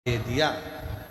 दे दिया,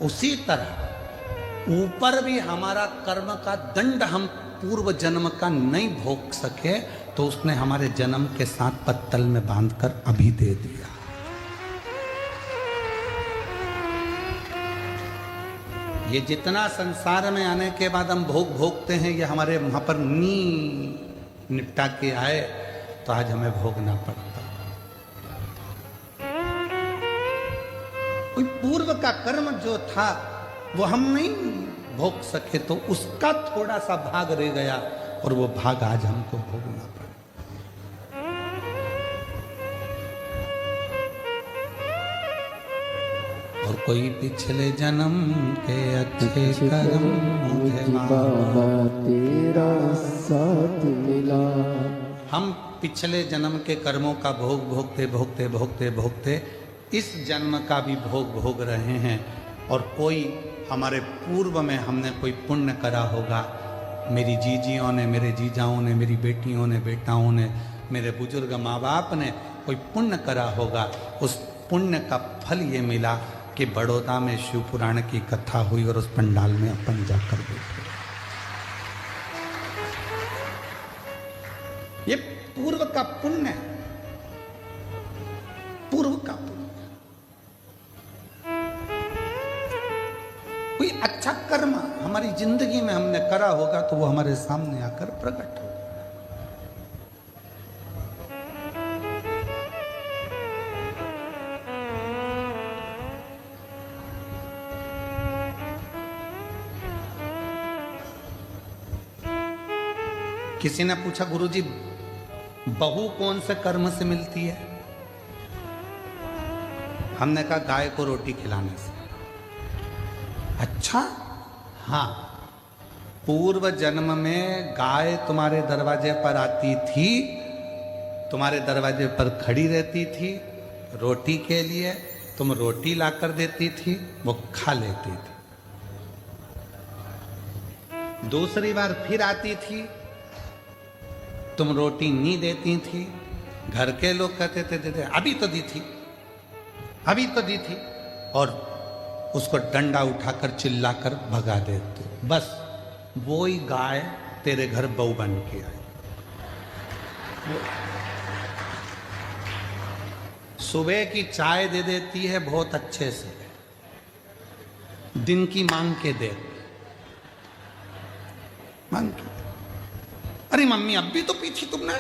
उसी तरह ऊपर भी हमारा कर्म का दंड हम पूर्व जन्म का नहीं भोग सके तो उसने हमारे जन्म के साथ पत्तल में बांधकर अभी दे दिया। ये जितना संसार में आने के बाद हम भोग भोगते हैं ये हमारे वहां पर निपटा के आए तो आज हमें भोगना पड़ता। कोई पूर्व का कर्म जो था वो हम नहीं भोग सके तो उसका थोड़ा सा भाग रह गया और वो भाग आज हमको भोगना पड़ा। और कोई पिछले जन्म के अच्छे कर्म मुझे बाबा तेरा साथ मिला। हम पिछले जन्म के कर्मों का भोग भोगते भोगते भोगते भोगते इस जन्म का भी भोग भोग रहे हैं। और कोई हमारे पूर्व में हमने कोई पुण्य करा होगा, मेरी जीजियों ने, मेरे जीजाओं ने, मेरी बेटियों ने, बेटाओं ने, मेरे बुजुर्ग माँ बाप ने कोई पुण्य करा होगा। उस पुण्य का फल ये मिला कि बड़ौदा में शिव पुराण की कथा हुई और उस पंडाल में अपन जाकर बैठे। ये पूर्व का पुण्य, पूर्व का पुण्य। कोई अच्छा कर्म हमारी जिंदगी में हमने करा होगा तो वो हमारे सामने आकर प्रकट होगा। किसी ने पूछा गुरुजी बहू कौन से कर्म से मिलती है? हमने कहा गाय को रोटी खिलाने से। अच्छा, हाँ, पूर्व जन्म में गाय तुम्हारे दरवाजे पर आती थी, तुम्हारे दरवाजे पर खड़ी रहती थी रोटी के लिए, तुम रोटी लाकर देती थी, वो खा लेती थी। दूसरी बार फिर आती थी, तुम रोटी नहीं देती थी, घर के लोग कहते थे देते, अभी तो दी थी, अभी तो दी थी, और उसको डंडा उठाकर चिल्लाकर भगा देते। बस वो ही गाय तेरे घर बहू बन के आई। सुबह की चाय दे देती है बहुत अच्छे से, दिन की मांग के दे, मांग के। अरे मम्मी अब भी तो पी थी तुमने,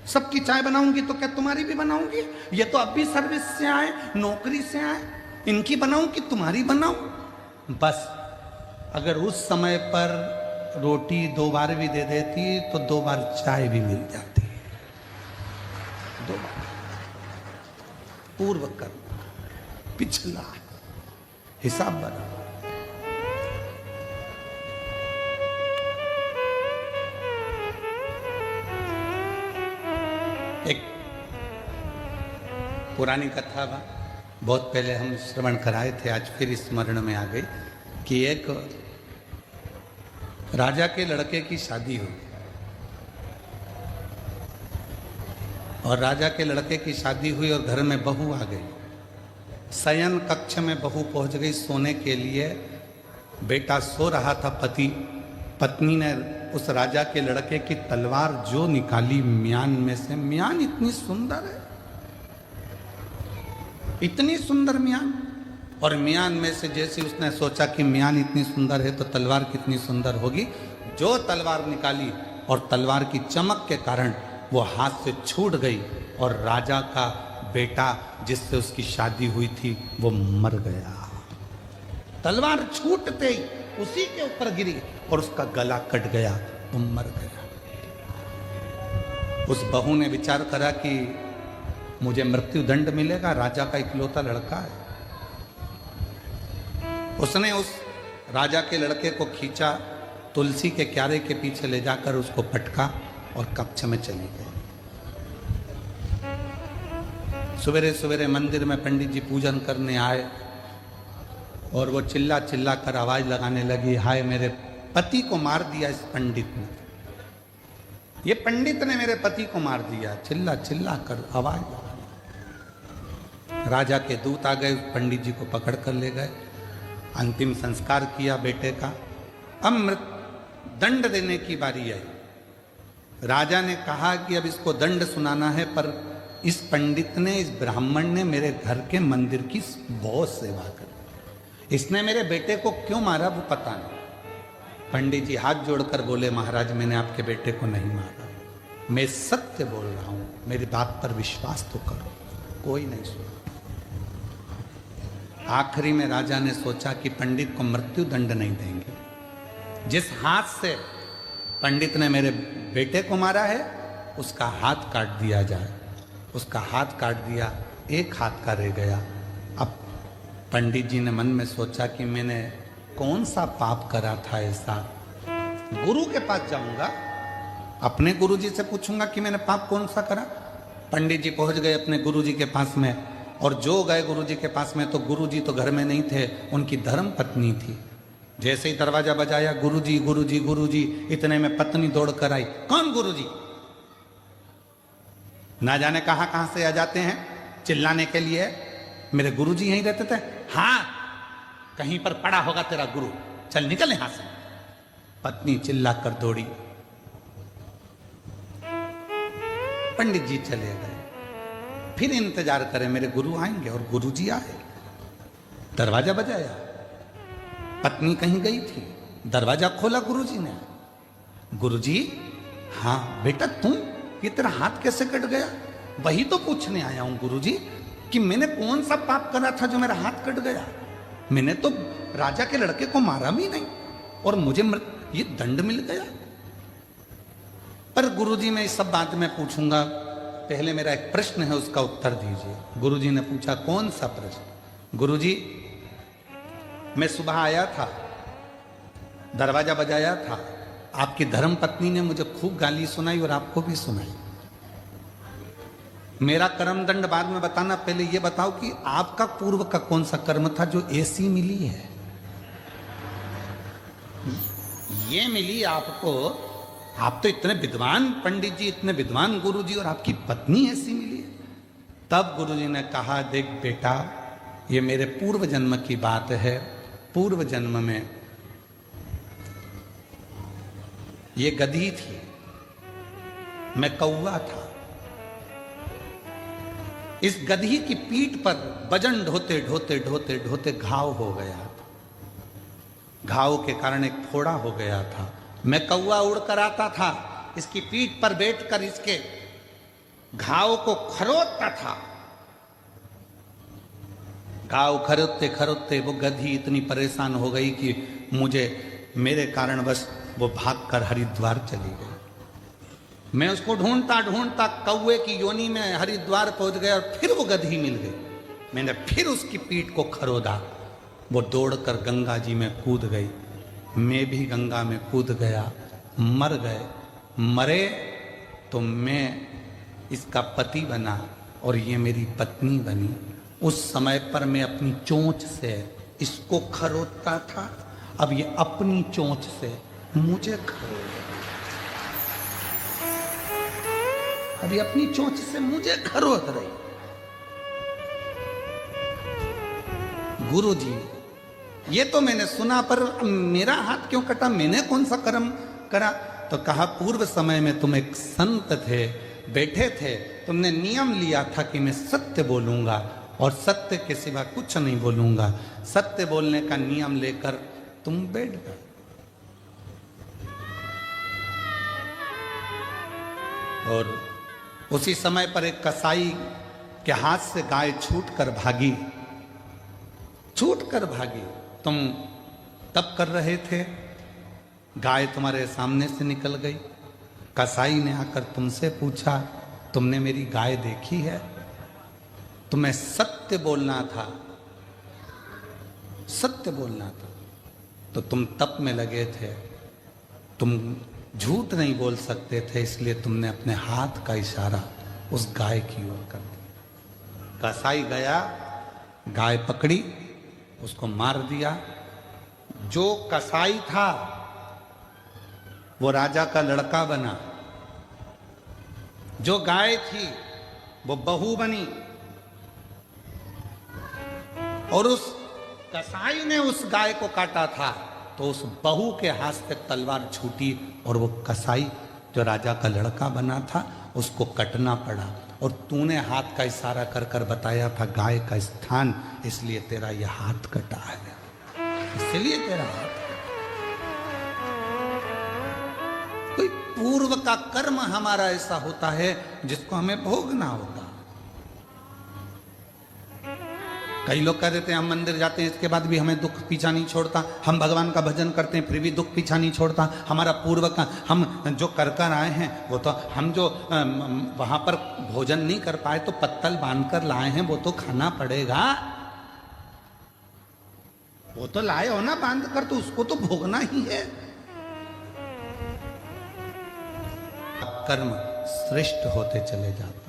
सबकी चाय बनाऊंगी तो क्या तुम्हारी भी बनाऊंगी? ये तो अब भी सर्विस से आए, नौकरी से आए, इनकी बनाऊं कि तुम्हारी बनाऊं? बस अगर उस समय पर रोटी 2 बार भी दे देती तो 2 बार चाय भी मिल जाती। 2 बार पूर्व कर्म, पिछला हिसाब बना। एक पुरानी कथा बा, बहुत पहले हम श्रवण कराए थे, आज फिर स्मरण में आ गई कि एक राजा के लड़के की शादी हुई और राजा के लड़के की शादी हुई और घर में बहू आ गई। शयन कक्ष में बहू पहुंच गई सोने के लिए। बेटा सो रहा था, पत्नी ने उस राजा के लड़के की तलवार जो निकाली म्यान में से। म्यान इतनी सुंदर है, इतनी सुंदर म्यान, और म्यान में से जैसे उसने सोचा कि म्यान इतनी सुंदर है तो तलवार कितनी सुंदर होगी, जो तलवार निकाली और तलवार की चमक के कारण वो हाथ से छूट गई और राजा का बेटा जिससे उसकी शादी हुई थी वो मर गया। तलवार छूटते ही उसी के ऊपर गिरी और उसका गला कट गया, वो मर गया। उस बहू ने विचार करा कि मुझे मृत्यु दंड मिलेगा, राजा का इकलौता लड़का है। उसने उस राजा के लड़के को खींचा, तुलसी के क्यारे के पीछे ले जाकर उसको पटका और कक्ष में चली गई। सवेरे सवेरे मंदिर में पंडित जी पूजन करने आए और वो चिल्ला चिल्ला कर आवाज लगाने लगी, हाय मेरे पति को मार दिया इस पंडित ने, ये पंडित ने मेरे पति को मार दिया। चिल्ला चिल्ला कर आवाज लगा। राजा के दूत आ गए, पंडित जी को पकड़ कर ले गए, अंतिम संस्कार किया बेटे का। अब दंड देने की बारी आई। राजा ने कहा कि अब इसको दंड सुनाना है, पर इस पंडित ने, इस ब्राह्मण ने मेरे घर के मंदिर की बहुत सेवा करी, इसने मेरे बेटे को क्यों मारा वो पता नहीं। पंडित जी हाथ जोड़कर बोले, महाराज मैंने आपके बेटे को नहीं मारा, मैं सत्य बोल रहा हूं, मेरी बात पर विश्वास तो करो। कोई नहीं सुना। आखिरी में राजा ने सोचा कि पंडित को मृत्यु दंड नहीं देंगे, जिस हाथ से पंडित ने मेरे बेटे को मारा है उसका हाथ काट दिया जाए। उसका हाथ काट दिया, एक हाथ का रह गया। अब पंडित जी ने मन में सोचा कि मैंने कौन सा पाप करा था ऐसा। गुरु के पास जाऊंगा, अपने गुरु जी से पूछूंगा कि मैंने पाप कौन सा करा। पंडित जी पहुंच गए अपने गुरु जी के पास में, और जो गए गुरु जी के पास में तो गुरु जी तो घर में नहीं थे, उनकी धर्म पत्नी थी। जैसे ही दरवाजा बजाया, गुरु जी गुरु जी गुरु जी, इतने में पत्नी दौड़ कर आई। कौन गुरु जी? ना जाने कहां से आ जाते हैं चिल्लाने के लिए। मेरे गुरु जी यहीं रहते थे। हाँ, कहीं पर पड़ा होगा तेरा गुरु, चल निकल यहां से। पत्नी चिल्ला कर दौड़ी। पंडित जी चले गए। फिर इंतजार करें मेरे गुरु आएंगे, और गुरु जी आए। दरवाजा बजाया, पत्नी कहीं गई थी, दरवाजा खोला गुरुजी ने। गुरुजी, हाँ बेटा तुम, ये तेरा हाथ कैसे कट गया? वही तो पूछने आया हूं गुरुजी कि मैंने कौन सा पाप करा था जो मेरा हाथ कट गया। मैंने तो राजा के लड़के को मारा भी नहीं, और मुझे ये दंड मिल गया। पर गुरुजी मैं इस सब बात में पूछूंगा, पहले मेरा एक प्रश्न है उसका उत्तर दीजिए। गुरुजी ने पूछा, कौन सा प्रश्न? गुरुजी, मैं सुबह आया था, दरवाजा बजाया था, आपकी धर्म पत्नी ने मुझे खूब गाली सुनाई और आपको भी सुनाई। मेरा कर्म दंड बाद में बताना, पहले ये बताओ कि आपका पूर्व का कौन सा कर्म था जो ऐसी मिली है? ये मिली आपको, आप तो इतने विद्वान पंडित जी, इतने विद्वान गुरु जी, और आपकी पत्नी ऐसी मिली है। तब गुरु जी ने कहा, देख बेटा, ये मेरे पूर्व जन्म की बात है। पूर्व जन्म में ये गधी थी, मैं कौवा था। इस गधी की पीठ पर वजन ढोते ढोते ढोते ढोते घाव हो गया था। घाव के कारण एक फोड़ा हो गया था। मैं कौवा उड़कर आता था, इसकी पीठ पर बैठकर इसके घाव को खरोदता था। घाव खरोदते खरोदते वो गधी इतनी परेशान हो गई कि मेरे कारणवश वो भागकर हरिद्वार चली गई। मैं उसको ढूंढता ढूंढता कौवे की योनि में हरिद्वार पहुंच गया, और फिर वो गधी मिल गई। मैंने फिर उसकी पीठ को खरोदा, वो दौड़कर गंगा जी में कूद गई। मैं भी गंगा में कूद गया, मर गए। मरे तो मैं इसका पति बना और ये मेरी पत्नी बनी। उस समय पर मैं अपनी चोंच से इसको खरोदता था, अब ये अपनी चोंच से मुझे खरोद, अभी अपनी चोंच से मुझे खरोद रही। गुरुजी, ये तो मैंने सुना, पर मेरा हाथ क्यों कटा? मैंने कौन सा कर्म करा? तो कहा, पूर्व समय में तुम एक संत थे, बैठे थे, तुमने नियम लिया था कि मैं सत्य बोलूंगा और सत्य के सिवा कुछ नहीं बोलूंगा। सत्य बोलने का नियम लेकर तुम बैठ गए। और उसी समय पर एक कसाई के हाथ से गाय छूटकर भागी, छूटकर भागी। तुम तप कर रहे थे, गाय तुम्हारे सामने से निकल गई। कसाई ने आकर तुमसे पूछा, तुमने मेरी गाय देखी है? तुम्हें सत्य बोलना था, सत्य बोलना था, तो तुम तप में लगे थे, तुम झूठ नहीं बोल सकते थे, इसलिए तुमने अपने हाथ का इशारा उस गाय की ओर कर दिया। कसाई गया, गाय पकड़ी, उसको मार दिया। जो कसाई था वो राजा का लड़का बना, जो गाय थी वो बहू बनी। और उस कसाई ने उस गाय को काटा था तो उस बहू के हाथ से तलवार छूटी और वो कसाई जो राजा का लड़का बना था उसको कटना पड़ा। और तूने हाथ का इशारा कर कर बताया था गाय का स्थान, इसलिए तेरा यह हाथ कटा है, इसलिए तेरा हाथ। कोई पूर्व का कर्म हमारा ऐसा होता है जिसको हमें भोगना होगा। कई लोग कह देते हैं हम मंदिर जाते हैं इसके बाद भी हमें दुख पीछा नहीं छोड़ता, हम भगवान का भजन करते हैं फिर भी दुख पीछा नहीं छोड़ता। हमारा पूर्व का हम जो कर कर आए हैं वो तो हम जो वहां पर भोजन नहीं कर पाए तो पत्तल बांध कर लाए हैं वो तो खाना पड़ेगा, वो तो लाए हो ना बांध कर, तो उसको तो भोगना ही है। कर्म श्रेष्ठ होते चले जाता।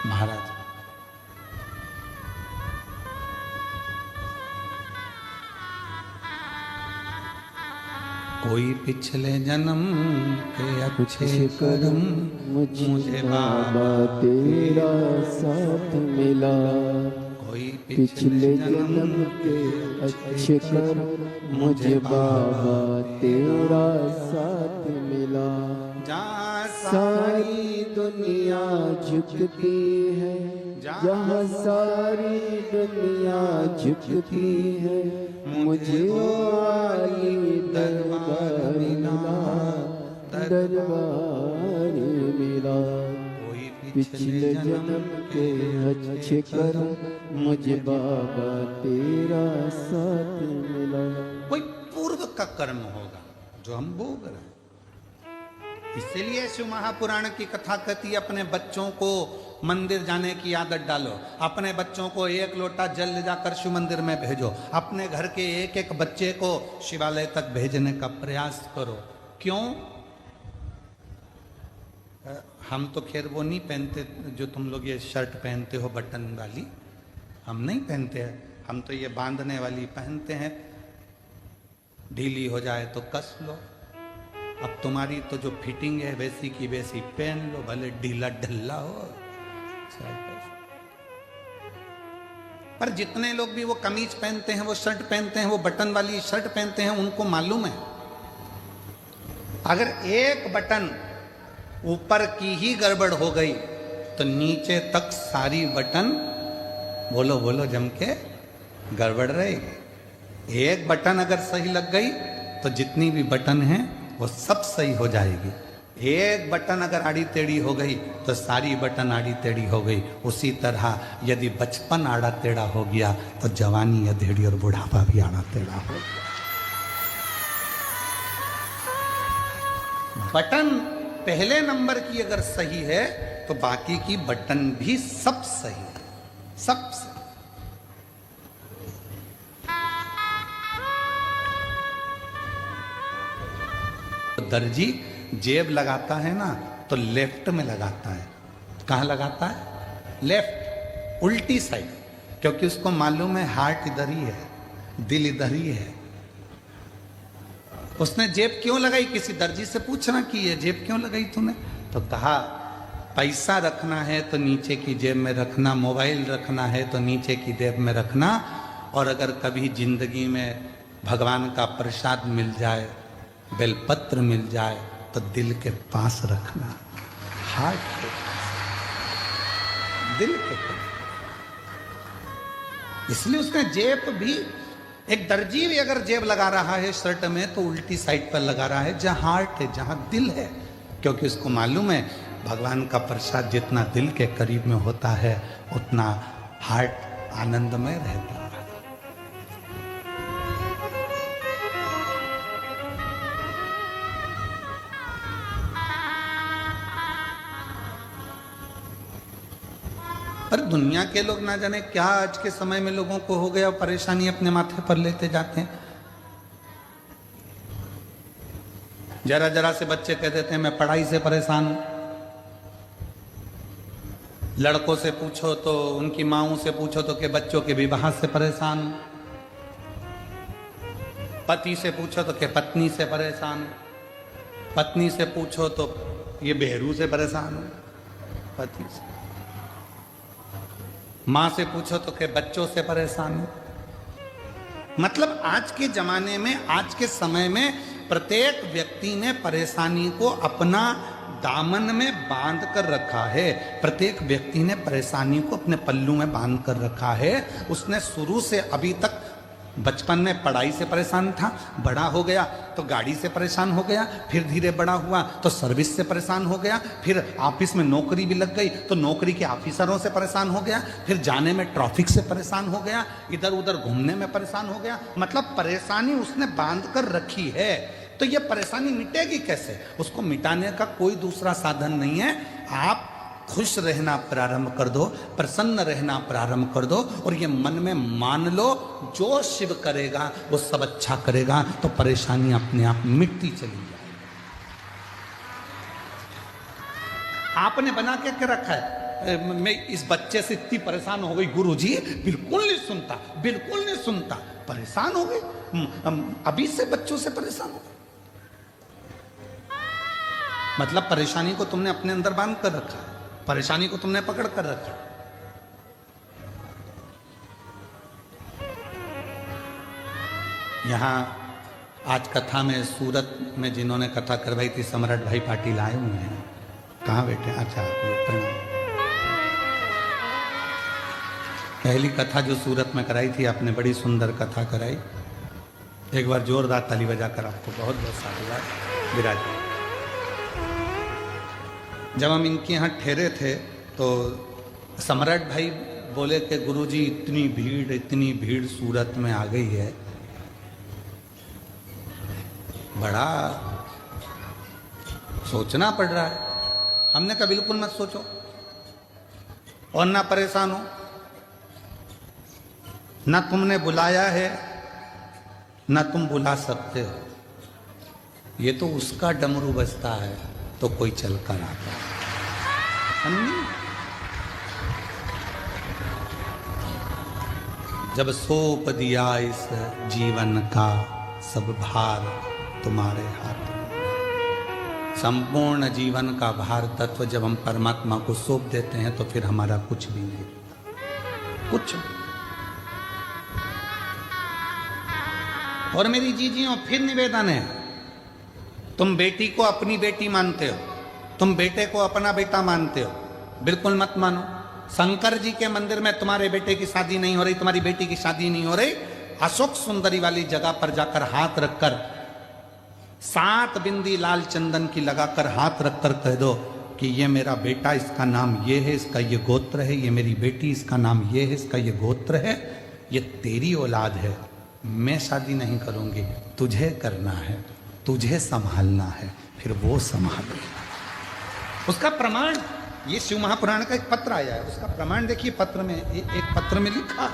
महाराज कोई पिछले जन्म के अच्छे कर्म मुझे बाबा तेरा साथ मिला। कोई पिछले जन्म के अच्छे कर्म मुझे बाबा तेरा साथ मिला। जहाँ सारी दुनिया झुकती है, जहाँ सारी दुनिया झुकती है, मुझे वाली दरबार मिला, दरबार मिला। पिछले जन्म के अच्छे कर्म मुझे बाबा तेरा साथ मिला। कोई पूर्व का कर्म होगा जो हम भोग रहे हैं। इसीलिए शिव महापुराण की कथा कहती है अपने बच्चों को मंदिर जाने की आदत डालो, अपने बच्चों को एक लोटा जल ले जाकर शिव मंदिर में भेजो, अपने घर के एक एक बच्चे को शिवालय तक भेजने का प्रयास करो। क्यों? हम तो खैर वो नहीं पहनते जो तुम लोग ये शर्ट पहनते हो बटन वाली, हम नहीं पहनते हैं, हम तो ये बांधने वाली पहनते हैं, ढीली हो जाए तो कस लो। अब तुम्हारी तो जो फिटिंग है वैसी की वैसी पहन लो, भले ढीला ढल्ला हो। पर जितने लोग भी वो कमीज पहनते हैं, वो शर्ट पहनते हैं, वो बटन वाली शर्ट पहनते हैं, उनको मालूम है अगर एक बटन ऊपर की ही गड़बड़ हो गई तो नीचे तक सारी बटन बोलो बोलो जम के गड़बड़ रहेगी। एक बटन अगर सही लग गई तो जितनी भी बटन है वो सब सही हो जाएगी। एक बटन अगर आड़ी टेढ़ी हो गई तो सारी बटन आड़ी टेढ़ी हो गई। उसी तरह यदि बचपन आड़ा टेढ़ा हो गया तो जवानी अधेड़ी और बुढ़ापा भी आड़ा टेढ़ा हो गया। बटन पहले नंबर की अगर सही है तो बाकी की बटन भी सब सही है, सब सही। दर्जी जेब लगाता है ना तो लेफ्ट में लगाता है। कहाँ लगाता है? लेफ्ट, उल्टी साइड, क्योंकि उसको मालूम है हार्ट इधर ही है, दिल इधर ही है। उसने जेब क्यों लगाई? किसी दर्जी से पूछना कि ये जेब क्यों लगाई तूने? तो कहा पैसा रखना है तो नीचे की जेब में रखना, मोबाइल रखना है तो नीचे की जेब में रखना, और अगर कभी जिंदगी में भगवान का प्रसाद मिल जाए, बेलपत्र मिल जाए तो दिल के पास रखना, हार्ट के पास, दिल के पास। इसलिए उसने जेब भी, एक दर्जी भी अगर जेब लगा रहा है शर्ट में तो उल्टी साइड पर लगा रहा है जहां हार्ट है, जहां दिल है, क्योंकि उसको मालूम है भगवान का प्रसाद जितना दिल के करीब में होता है उतना हार्ट आनंदमय रहता है। पर दुनिया के लोग ना जाने क्या आज के समय में लोगों को हो गया, परेशानी अपने माथे पर लेते जाते हैं। जरा जरा से बच्चे कह देते हैं मैं पढ़ाई से परेशान हूं। लड़कों से पूछो तो, उनकी माओं से पूछो तो कि बच्चों के विवाह से परेशान हूं। पति से पूछो तो कि पत्नी से परेशान हूं। पत्नी से पूछो तो ये बेहरू से परेशान हूं। पति से माँ से पूछो तो के बच्चों से परेशान हूं। मतलब आज के जमाने में, आज के समय में प्रत्येक व्यक्ति ने परेशानी को अपना दामन में बांध कर रखा है। प्रत्येक व्यक्ति ने परेशानी को अपने पल्लू में बांध कर रखा है। उसने शुरू से अभी तक, बचपन में पढ़ाई से परेशान था, बड़ा हो गया तो गाड़ी से परेशान हो गया, फिर धीरे बड़ा हुआ तो सर्विस से परेशान हो गया, फिर ऑफिस में नौकरी भी लग गई तो नौकरी के ऑफिसरों से परेशान हो गया, फिर जाने में ट्रैफिक से परेशान हो गया, इधर उधर घूमने में परेशान हो गया। मतलब परेशानी उसने बांध कर रखी है। तो ये परेशानी मिटेगी कैसे? उसको मिटाने का कोई दूसरा साधन नहीं है। आप खुश रहना प्रारंभ कर दो, प्रसन्न रहना प्रारंभ कर दो, और ये मन में मान लो जो शिव करेगा वो सब अच्छा करेगा, तो परेशानी अपने आप मिटती चली जाएगी। आपने बना के रखा है, मैं इस बच्चे से इतनी परेशान हो गई गुरुजी, बिल्कुल नहीं सुनता, बिल्कुल नहीं सुनता, परेशान हो गई, अभी से बच्चों से परेशान हो गई। मतलब परेशानी को तुमने अपने अंदर बांध कर रखा, परेशानी को तुमने पकड़ कर रखा। यहां आज कथा में, सूरत में जिन्होंने कथा करवाई थी, सम्राट भाई पाटिल आए हुए हैं। कहाँ बैठे? अच्छा, प्रणाम। पहली कथा जो सूरत में कराई थी आपने, बड़ी सुंदर कथा कराई। एक बार जोरदार ताली बजाकर आपको बहुत बहुत साधुवाद। विराज, जब हम इनके यहाँ ठहरे थे तो सम्राट भाई बोले कि गुरुजी इतनी भीड़ सूरत में आ गई है, बड़ा सोचना पड़ रहा है। हमने कहा बिल्कुल मत सोचो और ना परेशान हो, ना तुमने बुलाया है ना तुम बुला सकते हो, ये तो उसका डमरू बजता है तो कोई चल कर आता है। जब सौंप दिया इस जीवन का सब भार तुम्हारे हाथ में, संपूर्ण जीवन का भार तत्व जब हम परमात्मा को सौंप देते हैं तो फिर हमारा कुछ भी नहीं, कुछ भी। और मेरी जीजियों, फिर निवेदन है, तुम बेटी को अपनी बेटी मानते हो, तुम बेटे को अपना बेटा मानते हो, बिल्कुल मत मानो। शंकर जी के मंदिर में तुम्हारे बेटे की शादी नहीं हो रही, तुम्हारी बेटी की शादी नहीं हो रही, अशोक सुंदरी वाली जगह पर जाकर हाथ रखकर 7 बिंदी लाल चंदन की लगाकर हाथ रखकर कह दो कि ये मेरा बेटा, इसका नाम ये है, इसका ये गोत्र है, ये मेरी बेटी, इसका नाम ये है, इसका ये गोत्र है, ये तेरी औलाद है, मैं शादी नहीं करूंगी, तुझे करना है, तुझे संभालना है, फिर वो संभालेगा। उसका प्रमाण, ये शिव महापुराण का एक पत्र आया है, उसका प्रमाण देखिए। पत्र में, एक पत्र में लिखा,